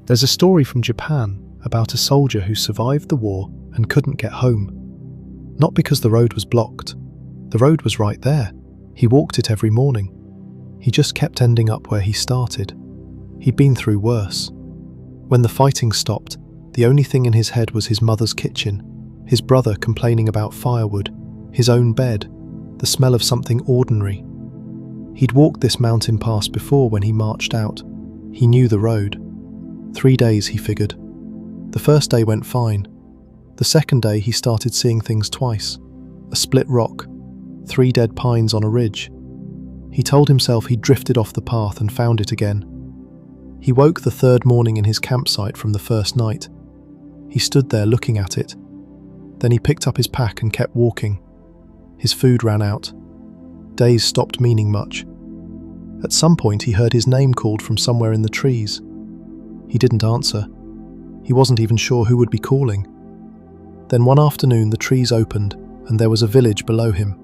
There's a story from Japan about a soldier who survived the war and couldn't get home. Not because the road was blocked. The road was right there. He walked it every morning. He just kept ending up where he started. He'd been through worse. When the fighting stopped, the only thing in his head was his mother's kitchen, his brother complaining about firewood, his own bed, the smell of something ordinary. He'd walked this mountain pass before when he marched out. He knew the road. 3 days, he figured. The first day went fine. The second day he started seeing things twice. A split rock, 3 dead pines on a ridge. He told himself he'd drifted off the path and found it again. He woke the third morning in his campsite from the first night. He stood there looking at it. Then he picked up his pack and kept walking. His food ran out. Days stopped meaning much. At some point he heard his name called from somewhere in the trees. He didn't answer. He wasn't even sure who would be calling. Then one afternoon the trees opened and there was a village below him.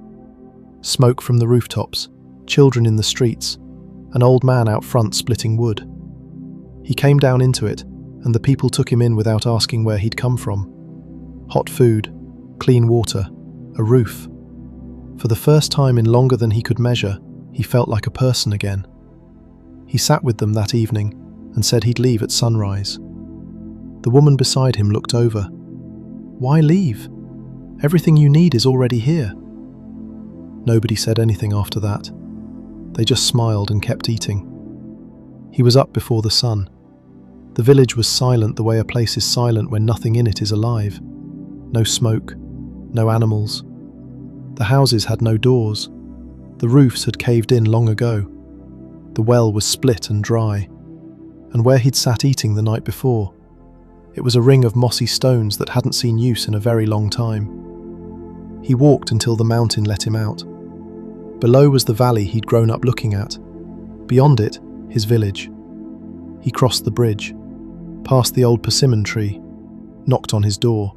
Smoke from the rooftops, children in the streets, an old man out front splitting wood. He came down into it, and the people took him in without asking where he'd come from. Hot food, clean water, a roof. For the first time in longer than he could measure, he felt like a person again. He sat with them that evening and said he'd leave at sunrise. The woman beside him looked over. "Why leave? Everything you need is already here." Nobody said anything after that. They just smiled and kept eating. He was up before the sun. The village was silent the way a place is silent when nothing in it is alive. No smoke, no animals. The houses had no doors. The roofs had caved in long ago. The well was split and dry. And where he'd sat eating the night before, it was a ring of mossy stones that hadn't seen use in a very long time. He walked until the mountain let him out. Below was the valley he'd grown up looking at. Beyond it, his village. He crossed the bridge, past the old persimmon tree, knocked on his door.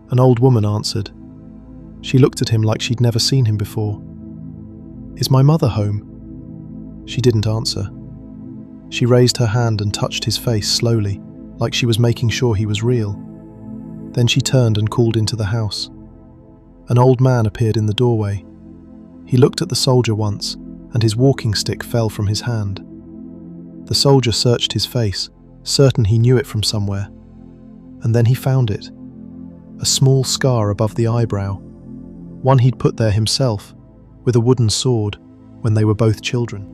An old woman answered. She looked at him like she'd never seen him before. "Is my mother home?" She didn't answer. She raised her hand and touched his face slowly, like she was making sure he was real. Then she turned and called into the house. An old man appeared in the doorway. He looked at the soldier once, and his walking stick fell from his hand. The soldier searched his face, certain he knew it from somewhere. And then he found it. A small scar above the eyebrow. One he'd put there himself, with a wooden sword, when they were both children.